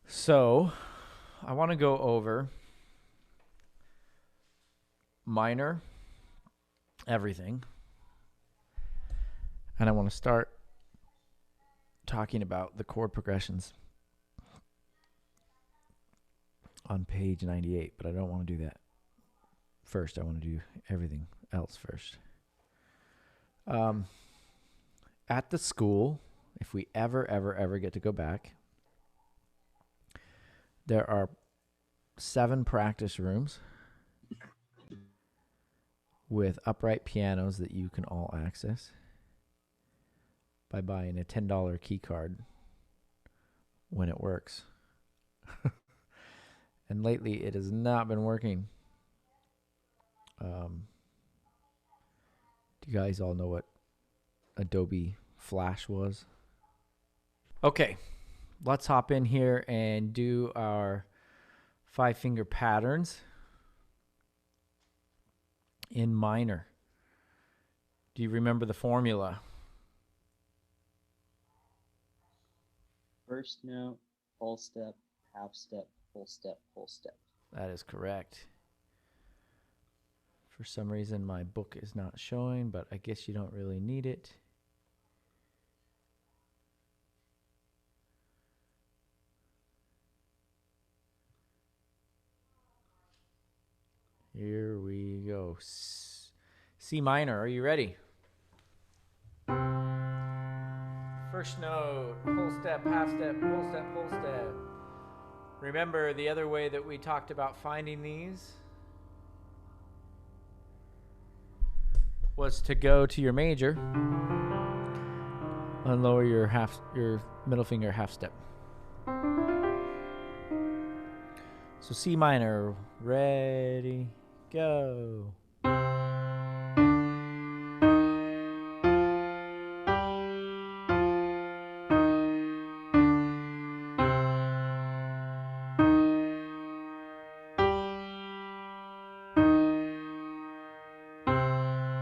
So I want to go over minor everything. And I want to start talking about the chord progressions on page 98, but I don't want to do that first. I want to do everything else first. At the school, if we ever get to go back, there are 7 practice rooms with upright pianos that you can all access by buying a $10 key card when it works. And lately it has not been working. Do you guys all know what Adobe Flash was? Okay, let's hop in here and do our 5-finger patterns in minor. Do you remember the formula? First note, full step, half step, full step, full step. That is correct. For some reason, my book is not showing, but I guess you don't really need it. Here we go. C minor, are you ready? First note, full step, half step, full step, full step. Remember the other way that we talked about finding these was to go to your major and lower your middle finger half step. So C minor, ready, go.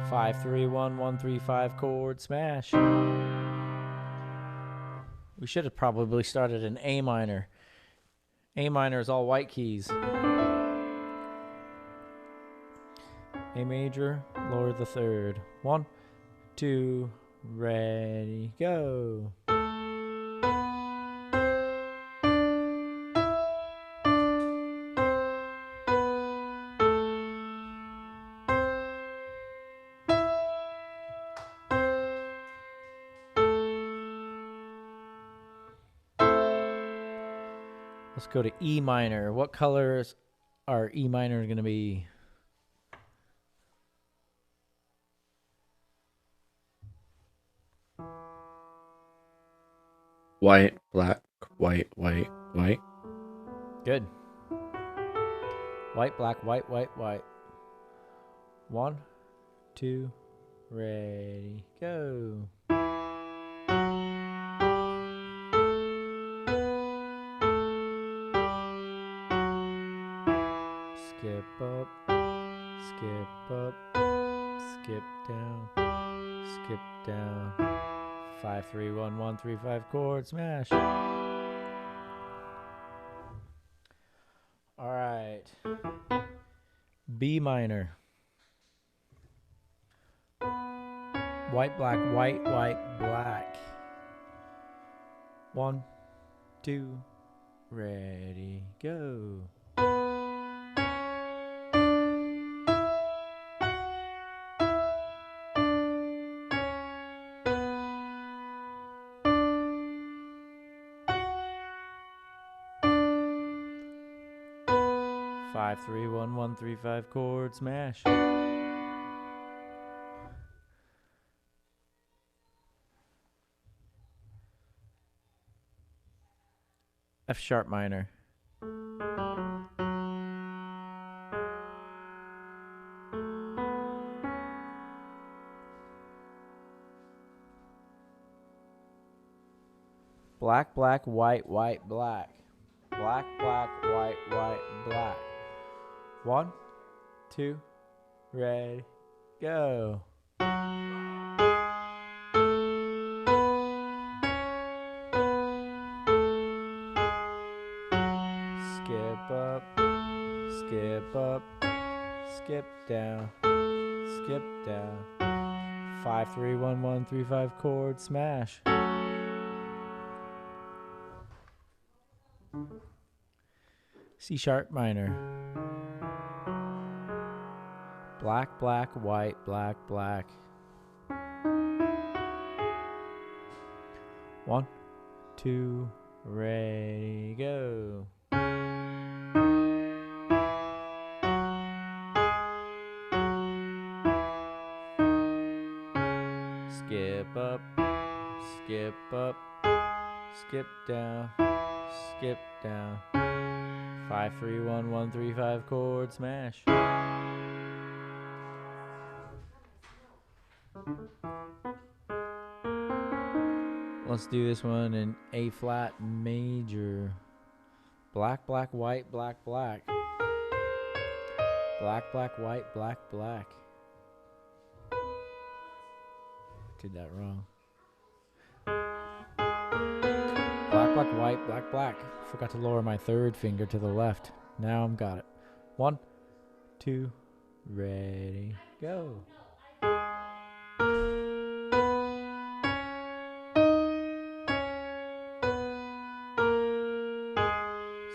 5-3-1-1-3-5 chord smash. We should have probably started in A minor. A minor is all white keys. A major, lower the third. 1, 2, ready, go. Let's go to E minor. What colors are E minor going to be? White, black, white, white, white. Good. White, black, white, white, white. 1, 2, ready, go. Skip up, skip up, skip down, skip down. 5-3-1-1-3-5 chord smash. All right. B minor. White, black, white, white, black. 1, 2, ready, go. Five, 3, 1, 1, 3, 5 chord smash. F sharp minor. Black, black, white, white, black. Black, black, white, white, black. 1, 2, ready, go. up, skip down, skip down. 5 3 1 1 3 5 chord smash. C sharp minor. Black, black, white, black, black. 1 2 ready, go. Skip up, skip up, skip down, skip down. 5 3 1 1 3 5 chord smash. Let's do this one in A flat major. Black, black, white, black, black. Black, black, white, black, black. Did that wrong. Black, black, white, black, black. Forgot to lower my third finger to the left. Now I'm got it. 1 2 ready, go.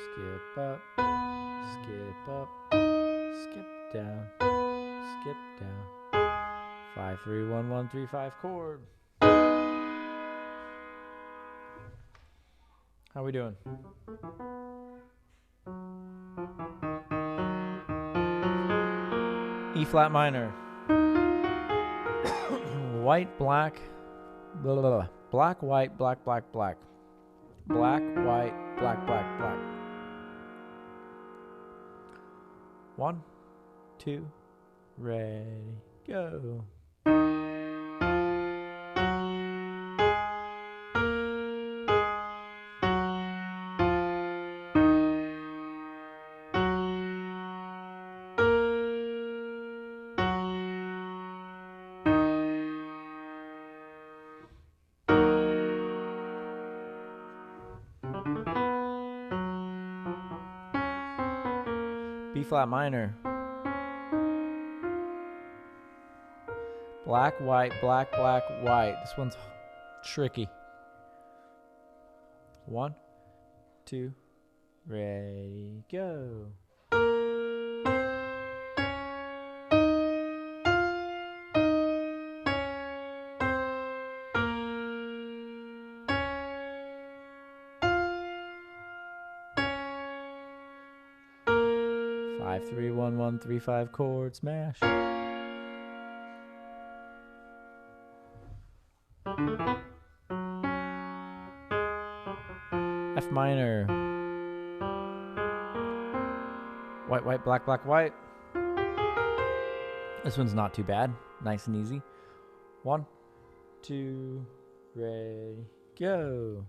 Skip up, skip up, skip down, skip down. 5 3 1 1 3 5 chord. How we doing? E flat minor. White, black, blah, blah, blah. Black, white, black, black, black. Black, white, black, black, black. 1 2 ready, go. B flat minor. Black, white, black, black, white. This one's tricky. 1 2 ready, go. Five 3 1 1 3 5 chord smash. F minor. White, white, black, black, white. This one's not too bad. Nice and easy. 1 2 ready, go.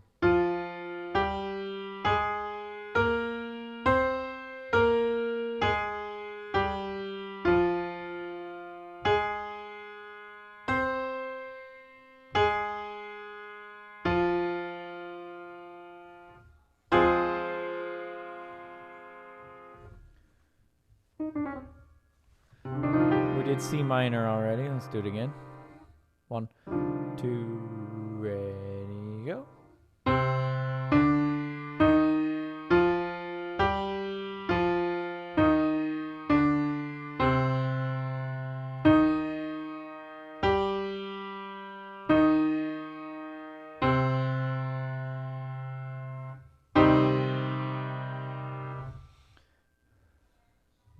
We did C minor already. Let's do it again. 1 2 ready, go.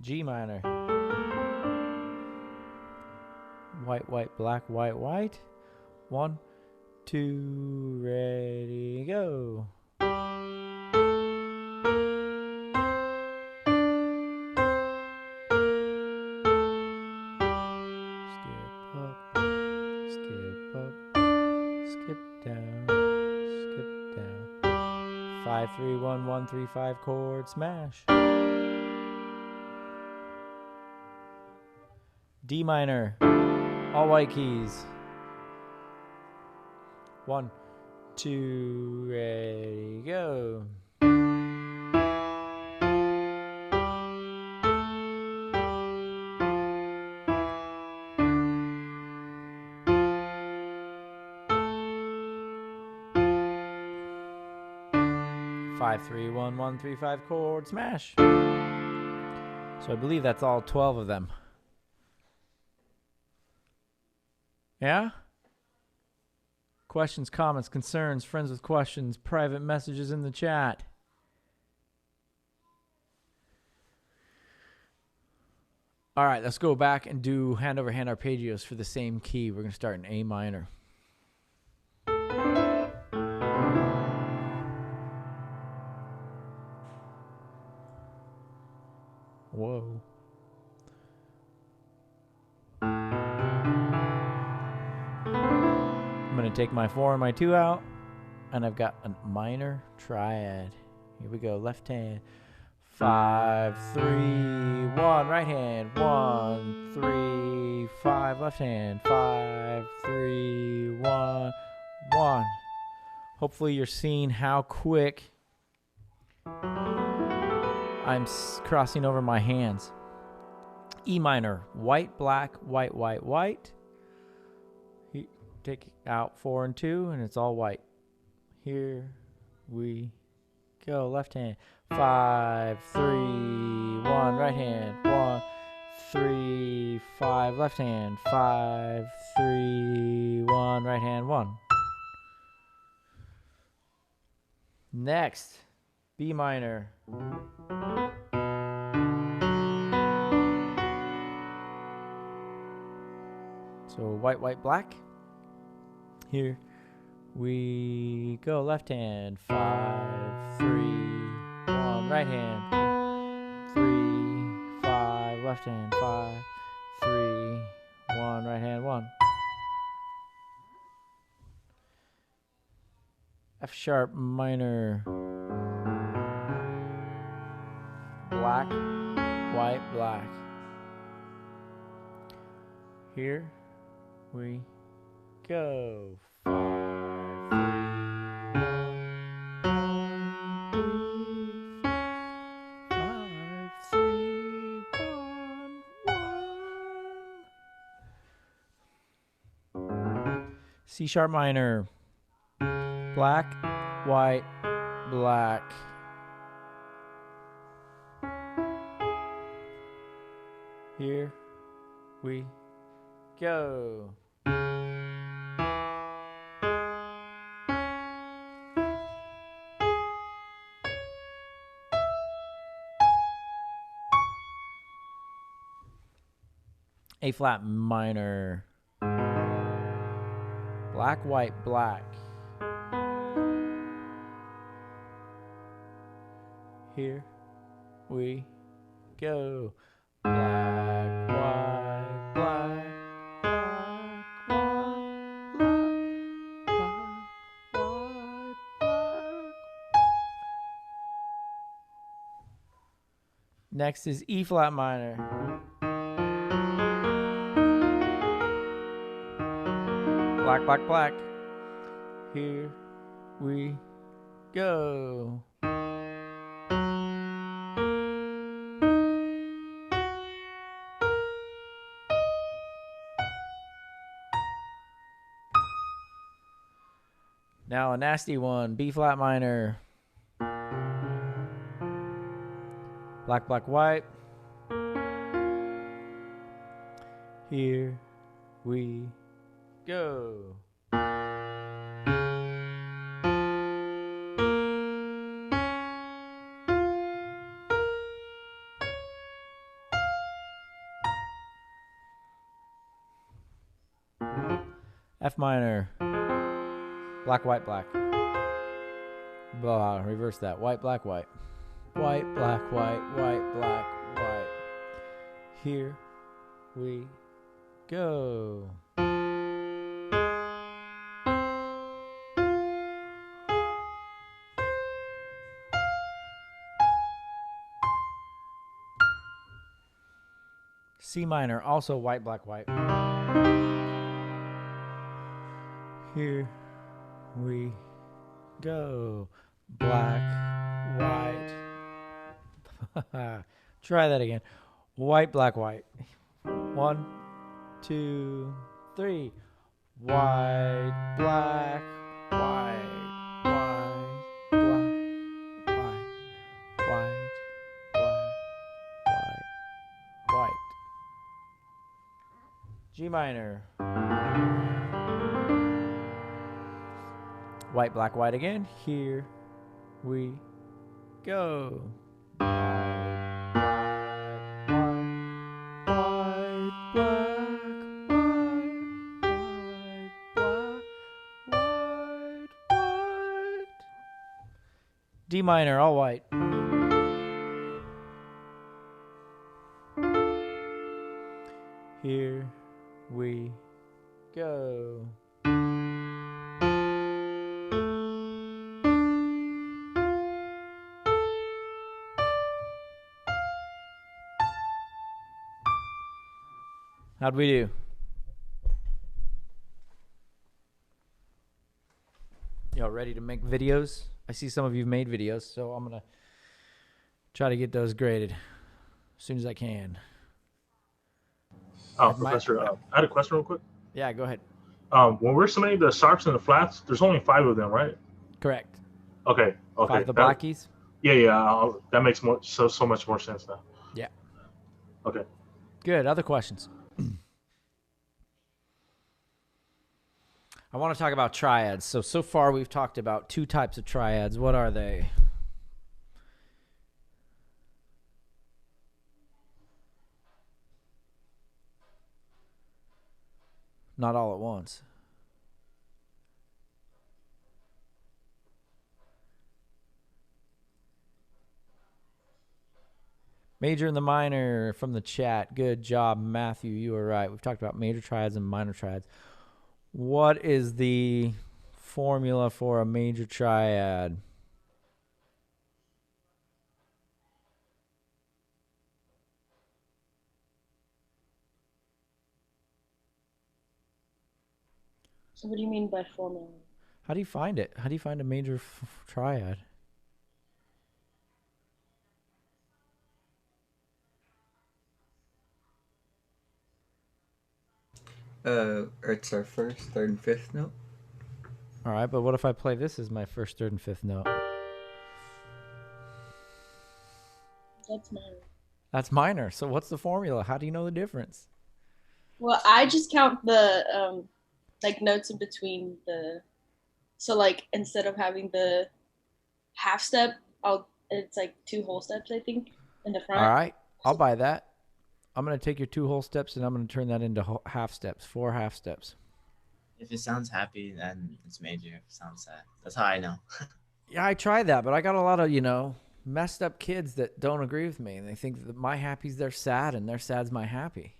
G minor. White, white, black, white, white. 1 2 ready, go. Skip up, skip up, skip down, skip down. 5 3 1 1 3 5 chord smash. D minor. All white keys. 1 2 ready, go. 5, 3, 1, 1, 3, 5 chord smash. So I believe that's all 12 of them. Yeah? Questions, comments, concerns, friends with questions, private messages in the chat. All right, let's go back and do hand over hand arpeggios for the same key. We're going to start in A minor. Whoa. I'm going to take my 4 and my 2 out, and I've got a minor triad. Here we go, left hand. 5, 3, 1, right hand. 1, 3, 5, left hand. 5, 3, 1, 1. Hopefully you're seeing how quick I'm crossing over my hands. E minor, white, black, white, white, white. Take out 4 and 2, and it's all white. Here we go. Left hand. 5, 3, 1, right hand. 1, 3, 5, left hand. 5, 3, 1, right hand. 1. Next, B minor. So white, white, black. Here we go. Left hand. 5, 3, 1, right hand. 3, 5, left hand. 5, 3, 1, right hand. 1. F sharp minor. Black, white, black. Here we go. 5, 3, 1. C sharp minor. Black, white, black. Here we go. A flat minor. Black, white, black. Here we go. Black, white, black, black, white, black, white, black. Next is E flat minor. Black, black, black. Here we go. Now a nasty one, B flat minor. Black, black, white. Here we go. F minor. Black, white, black. Blah, reverse that. White, black, white. White, black, white, white, black, white. Here we go. C minor, also white, black, white. Here we go. Black, white. Try that again. White, black, white. 1, 2, 3. White, black, white, white, black, G minor. White, black, white again. Here we go. D minor, all white. Here we go. How'd we do? Y'all ready to make videos? I see some of you made videos, so I'm going to try to get those graded as soon as I can. Oh, Professor, I had a question real quick. Yeah, go ahead. When we're submitting the sharps and the flats, there's only 5 of them, right? Correct. Okay. 5 the black keys? Yeah. That makes so much more sense now. Yeah. Okay. Good. Other questions? I want to talk about triads. So far we've talked about 2 types of triads. What are they? Not all at once. Major and the minor from the chat. Good job, Matthew. You were right. We've talked about major triads and minor triads. What is the formula for a major triad? So what do you mean by formula? How do you find it? How do you find a major triad? It's our first, third, and fifth note. All right, but what if I play this as my first, third, and fifth note? That's minor. That's minor. So what's the formula? How do you know the difference? Well, I just count the like notes in between the. So like instead of having the half step, it's like 2 whole steps, I think, in the front. All right, I'll buy that. I'm going to take your 2 whole steps and I'm going to turn that into half steps, 4 half steps. If it sounds happy, then it's major. If it sounds sad, that's how I know. Yeah, I tried that, but I got a lot of, messed up kids that don't agree with me. And they think that my happy's their sad and their sad's my happy.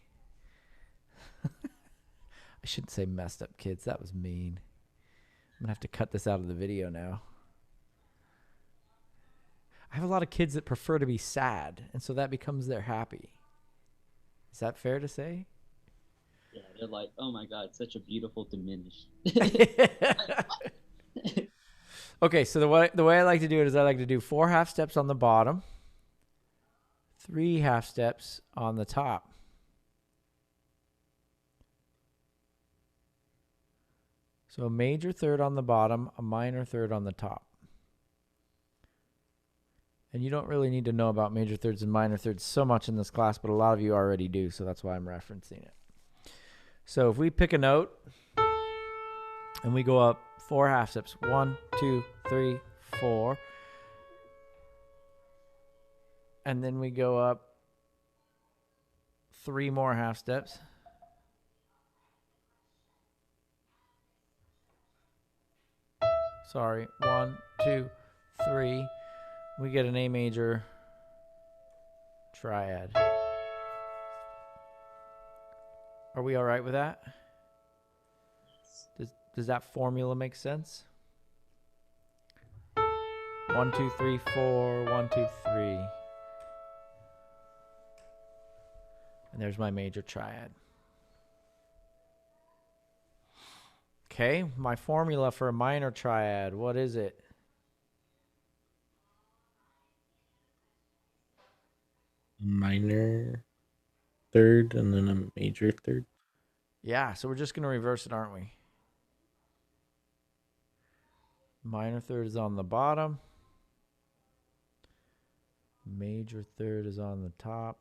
I shouldn't say messed up kids. That was mean. I'm going to have to cut this out of the video now. I have a lot of kids that prefer to be sad, and so that becomes their happy. Is that fair to say? Yeah, they're like, oh my god, such a beautiful diminished. Okay, so the way I like to do it is I like to do 4 half steps on the bottom, 3 half steps on the top. So a major third on the bottom, a minor third on the top. And you don't really need to know about major thirds and minor thirds so much in this class, but a lot of you already do, so that's why I'm referencing it. So if we pick a note and we go up 4 half steps, 1, 2, 3, 4, and then we go up 3 more half steps. Sorry, 1, 2, 3. We get an A major triad. Are we all right with that? Does that formula make sense? 1, 2, 3, 4, 1, 2, 3. And there's my major triad. Okay, my formula for a minor triad, what is it? Minor third and then a major third. Yeah, so we're just going to reverse it, aren't we? Minor third is on the bottom. Major third is on the top.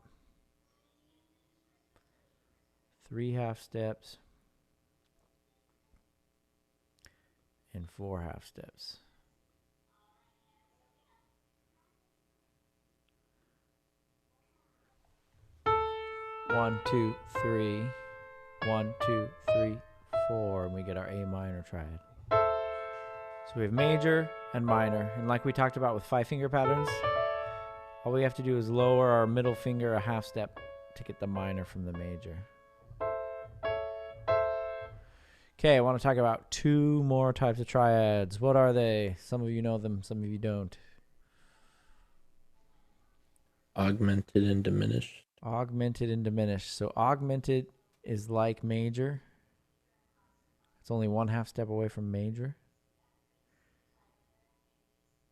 3 half steps, and 4 half steps. One, two, three. 1, 2, 3, 4, and we get our A minor triad. So we have major and minor, and like we talked about with 5-finger patterns, all we have to do is lower our middle finger a half step to get the minor from the major. Okay, I want to talk about 2 more types of triads. What are they? Some of you know them, some of you don't. Augmented and diminished. Augmented and diminished. So augmented is like major. It's only 1 half step away from major.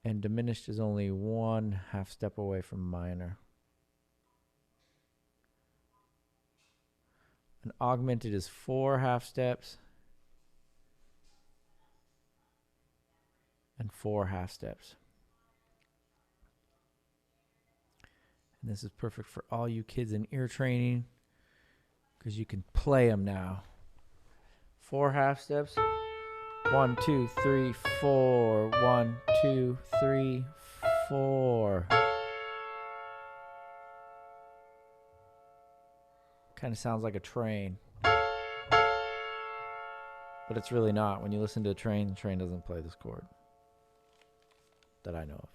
And diminished is only 1 half step away from minor. And augmented is 4 half steps and 4 half steps. And this is perfect for all you kids in ear training because you can play them now. 4 half steps. 1, 2, 3, 4. 1, 2, 3, 4. Kind of sounds like a train. But it's really not. When you listen to a train, the train doesn't play this chord that I know of.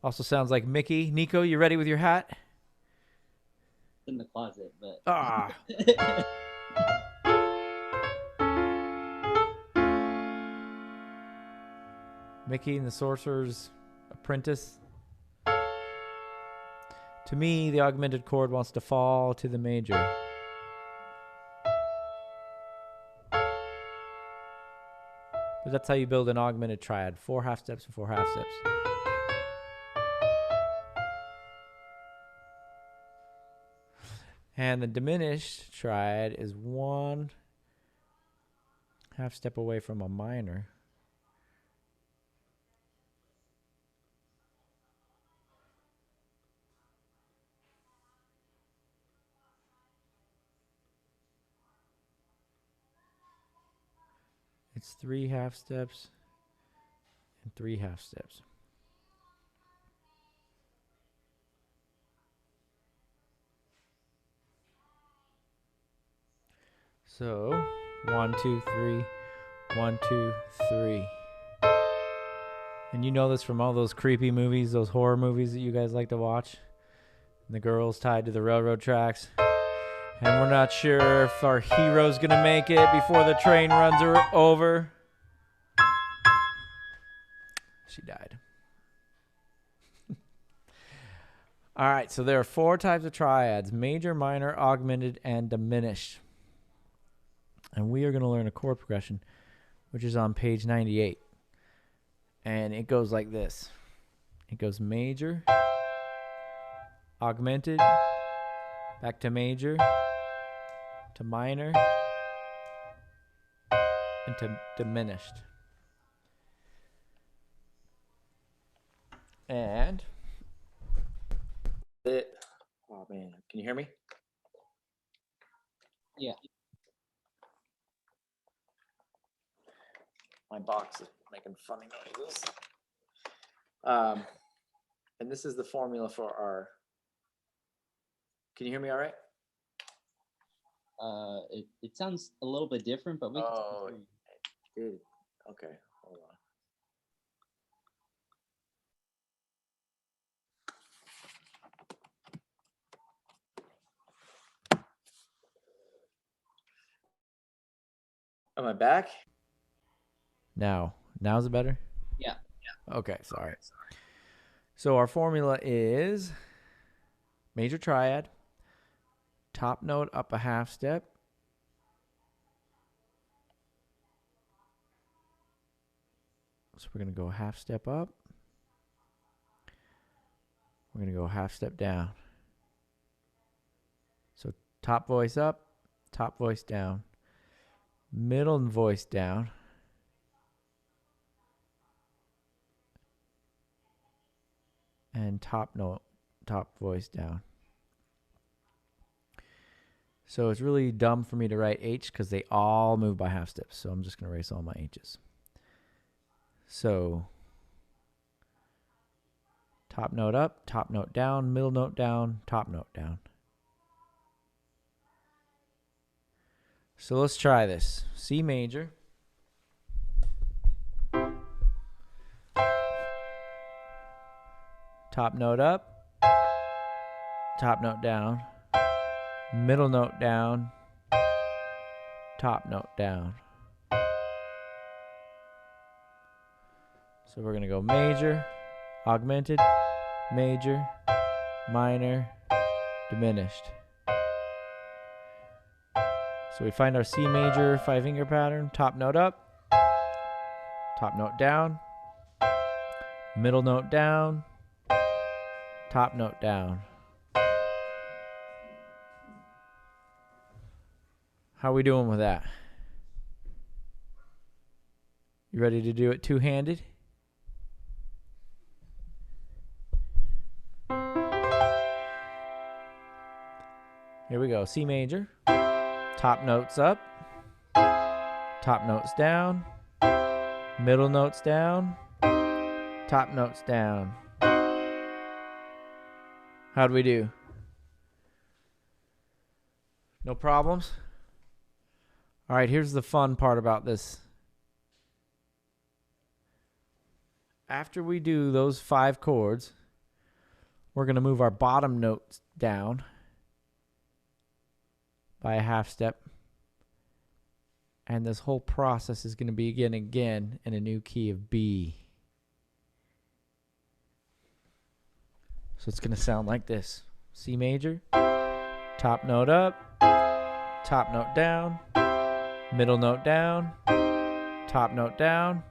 Also sounds like Mickey. Nico, you ready with your hat? In the closet, but. Ah. Mickey and the Sorcerer's Apprentice. To me, the augmented chord wants to fall to the major. But that's how you build an augmented triad. 4 half steps and 4 half steps. And the diminished triad is 1 half step away from a minor. It's 3 half steps and 3 half steps. So 1, 2, 3, 1, 2, 3. And you know this from all those creepy movies, those horror movies that you guys like to watch. And the girl's tied to the railroad tracks. And we're not sure if our hero's gonna make it before the train runs her over. She died. All right, so there are 4 types of triads: major, minor, augmented, and diminished. And we are going to learn a chord progression, which is on page 98. And it goes like this. It goes major, augmented, back to major, to minor, and to diminished. And oh man, can you hear me? Yeah. My box is making funny noises. And this is the formula for our. Can you hear me all right? It sounds a little bit different, but we can. Oh, it did. Okay, hold on. Am I back? Now's it better? Yeah. Okay, sorry. So our formula is major triad, top note up a half step, so we're going to go half step up, we're going to go half step down. So top voice up, top voice down, middle voice down, and top note, top voice down. So it's really dumb for me to write H because they all move by half steps. So I'm just going to erase all my H's. So top note up, top note down, middle note down, top note down. So let's try this. C major. Top note up, top note down, middle note down, top note down. So we're going to go major, augmented, major, minor, diminished. So we find our C major 5-finger pattern, top note up, top note down, middle note down, top note down. How are we doing with that? You ready to do it two-handed? Here we go. C major. Top notes up. Top notes down. Middle notes down. Top notes down. How'd we do? No problems? All right, here's the fun part about this. After we do those 5 chords, we're going to move our bottom notes down by a half step. And this whole process is going to begin again in a new key of B. So it's going to sound like this. C major, top note up, top note down, middle note down, top note down,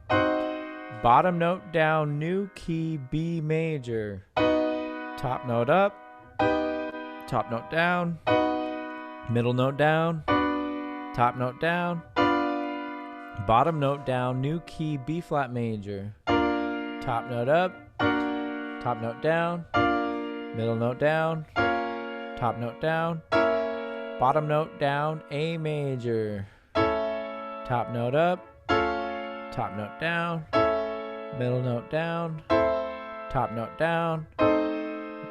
bottom note down, new key B major, top note up, top note down, middle note down, top note down, bottom note down, new key B flat major, top note up, top note down, middle note down, top note down, bottom note down, A major, top note up, top note down, middle note down, top note down,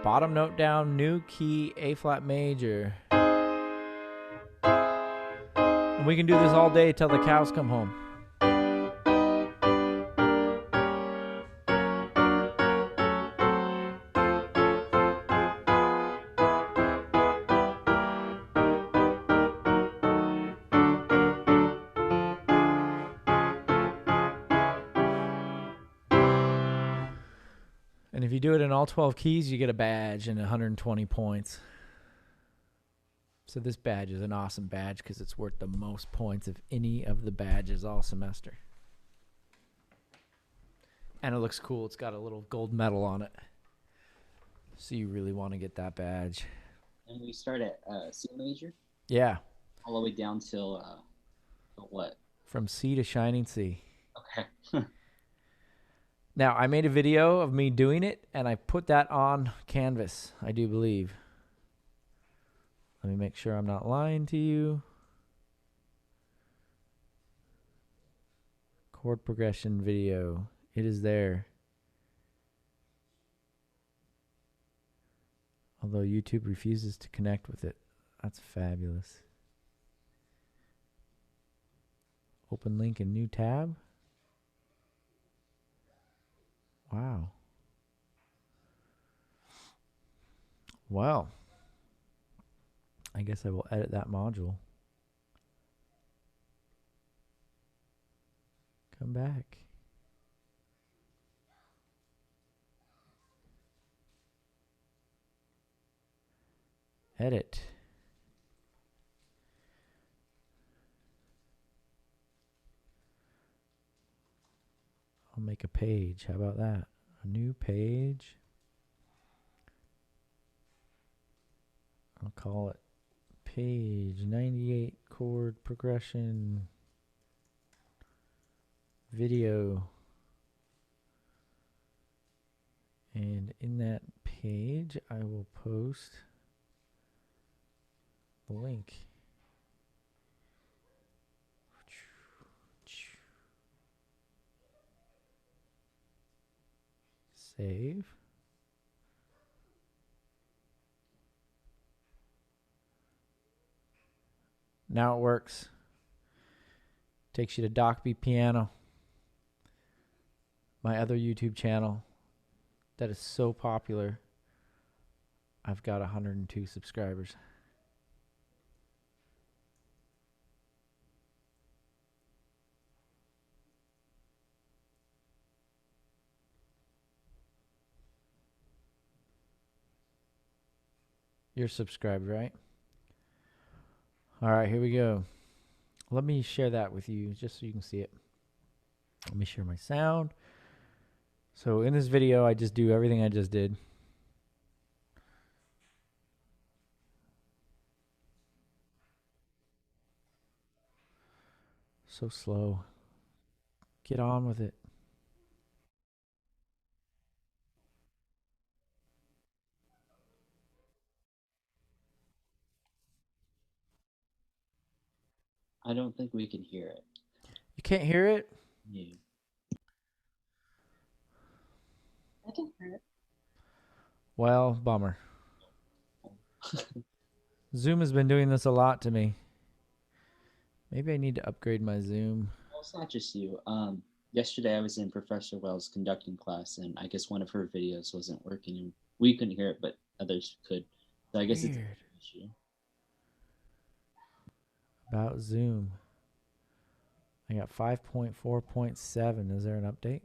bottom note down, new key A flat major. And we can do this all day till the cows come home. And if you do it in all 12 keys, you get a badge and 120 points. So this badge is an awesome badge because it's worth the most points of any of the badges all semester. And it looks cool. It's got a little gold medal on it. So you really want to get that badge. And we start at C major, Yeah. all the way down till what? From C to shining C. Okay. Now, I made a video of me doing it, and I put that on Canvas, I do believe. Let me make sure I'm not lying to you. Chord progression video. It is there. Although YouTube refuses to connect with it. That's fabulous. Open link in new tab. Wow. Well, I guess I will edit that module. Come back. Edit. I'll make a page. How about that? A new page. I'll call it page 98 chord progression video. And in that page, I will post the link. Save. Now it works. Takes you to Docby Piano, my other YouTube channel that is so popular. I've got 102 subscribers. You're subscribed, right? All right, here we go. Let me share that with you just so you can see it. Let me share my sound. So in this video, I just do everything I just did. So slow. Get on with it. I don't think we can hear it. You can't hear it? Yeah. I can hear it. Well, bummer. Zoom has been doing this a lot to me. Maybe I need to upgrade my Zoom. Well, it's not just you. Yesterday I was in Professor Wells' conducting class, and I guess one of her videos wasn't working, and we couldn't hear it, but others could. So I guess it's Weird. an issue. About Zoom. I got 5.4.7. Is there an update?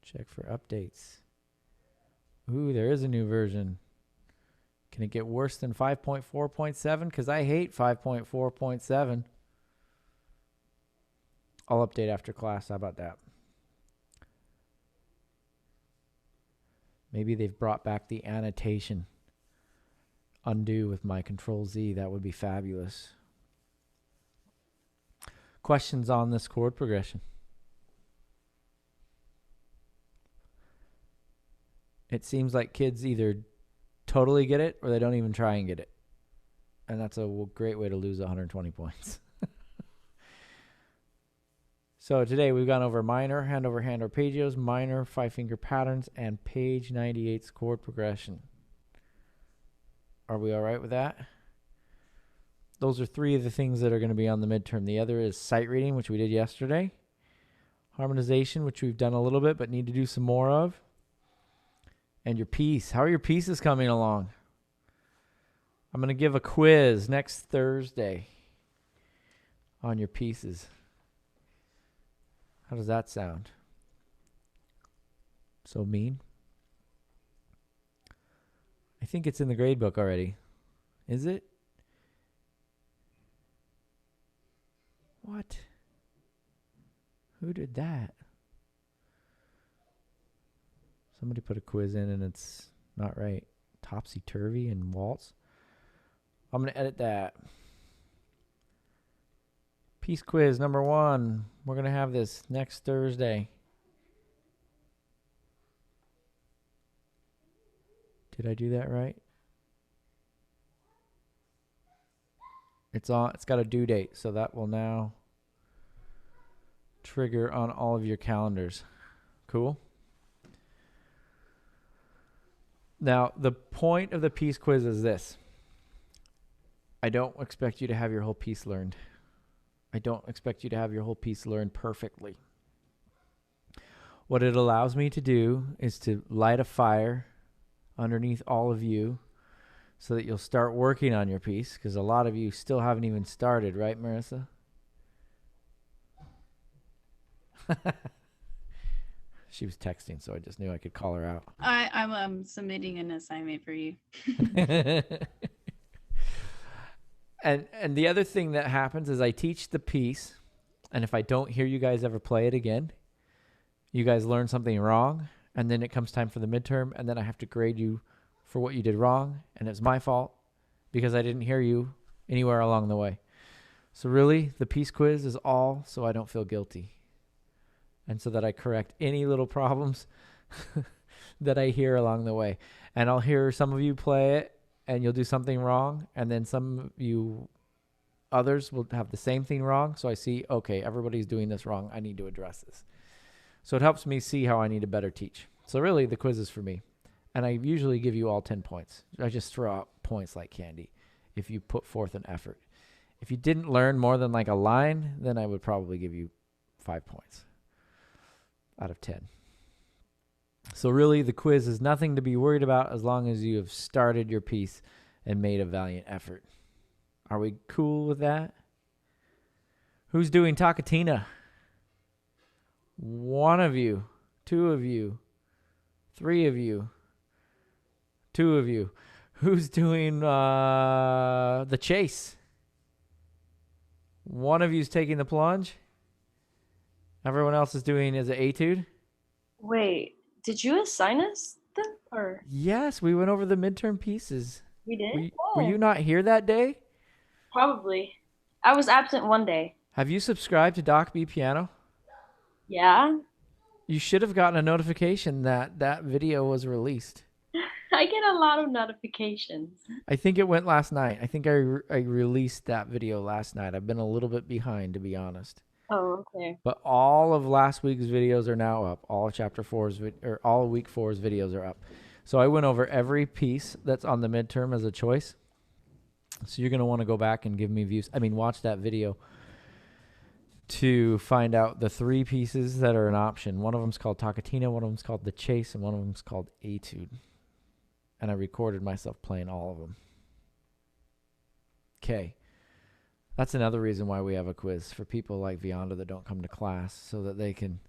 Check for updates. Ooh, there is a new version. Can it get worse than 5.4.7? Because I hate 5.4.7. I'll update after class. How about that? Maybe they've brought back the annotation. Undo with my Control Z. That would be fabulous. Questions on this chord progression? It seems like kids either totally get it or they don't even try and get it. And that's a great way to lose 120 points. So today we've gone over minor, hand over hand arpeggios, minor 5-finger patterns, and page 98's chord progression. Are we all right with that? Those are 3 of the things that are going to be on the midterm. The other is sight reading, which we did yesterday. Harmonization, which we've done a little bit but need to do some more of. And your piece. How are your pieces coming along? I'm going to give a quiz next Thursday on your pieces. How does that sound? So mean? I think it's in the grade book already. Is it? What? Who did that? Somebody put a quiz in and it's not right. Topsy-turvy and waltz. I'm going to edit that. Piece quiz number 1. We're going to have this next Thursday. Did I do that right? It's got a due date, so that will now trigger on all of your calendars. Cool? Now, the point of the piece quiz is this. I don't expect you to have your whole piece learned. I don't expect you to have your whole piece learned perfectly. What it allows me to do is to light a fire underneath all of you so that you'll start working on your piece, because a lot of you still haven't even started, right, Marissa? She was texting, so I just knew I could call her out. I'm submitting an assignment for you. And the other thing that happens is I teach the piece, and if I don't hear you guys ever play it again, you guys learn something wrong, and then it comes time for the midterm, and then I have to grade you for what you did wrong, and it's my fault because I didn't hear you anywhere along the way. So really, the piece quiz is all so I don't feel guilty, and so that I correct any little problems that I hear along the way. And I'll hear some of you play it, and you'll do something wrong, and then some of you others will have the same thing wrong. So I see, okay, everybody's doing this wrong. I need to address this. So it helps me see how I need to better teach. So really, the quiz is for me. And I usually give you all 10 points. I just throw out points like candy if you put forth an effort. If you didn't learn more than like a line, then I would probably give you 5 points out of 10. So really, the quiz is nothing to be worried about as long as you have started your piece and made a valiant effort. Are we cool with that? Who's doing Toccatina? 1 of you, 2 of you, 3 of you, 2 of you. Who's doing the chase? 1 of you's taking the plunge. Everyone else is doing is an etude. Wait, did you assign us them or? Yes, we went over the midterm pieces. We did. Were you not here that day? Probably. I was absent one day. Have you subscribed to Doc B Piano? Yeah. You should have gotten a notification that that video was released. I get a lot of notifications. I think it went last night. I think I released that video last night. I've been a little bit behind, to be honest. Oh, okay. But all of last week's videos are now up. All of chapter 4's or all of week 4's videos are up. So I went over every piece that's on the midterm as a choice. So you're going to want to go back and give me views. I mean, watch that video to find out the 3 pieces that are an option. One of them's called Toccatina, one of them's called The Chase, and one of them's called Etude. And I recorded myself playing all of them. Okay. That's another reason why we have a quiz for people like Vianda that don't come to class, so that they can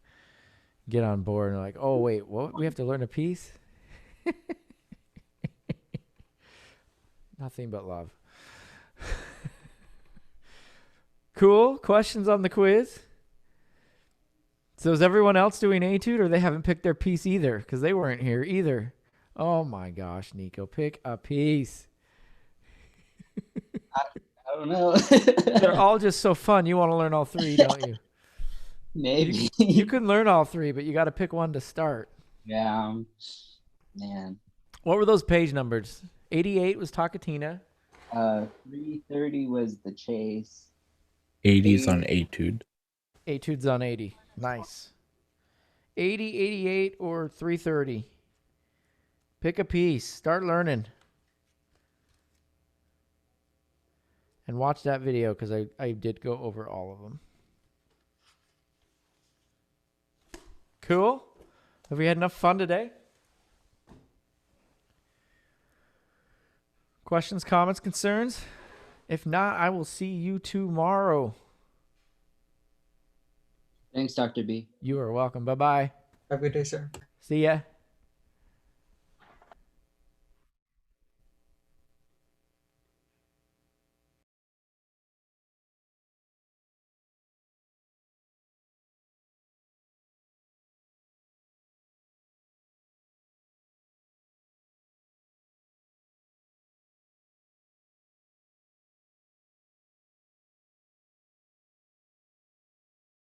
get on board and like, oh, wait, what? We have to learn a piece? Nothing but love. Cool. Questions on the quiz? So is everyone else doing etude, or they haven't picked their piece either? Because they weren't here either. Oh my gosh, Nico, pick a piece. I don't know. They're all just so fun. You want to learn all 3, don't you? Maybe. You can learn all 3, but you got to pick one to start. Yeah. Man. What were those page numbers? 88 was Toccatina. 330 was The Chase. 80's on Etude. Etude's on 80. Nice. 80, 88, or 330. Pick a piece. Start learning. And watch that video because I did go over all of them. Cool? Have we had enough fun today? Questions, comments, concerns? If not, I will see you tomorrow. Thanks, Dr. B. You are welcome. Bye-bye. Have a good day, sir. See ya.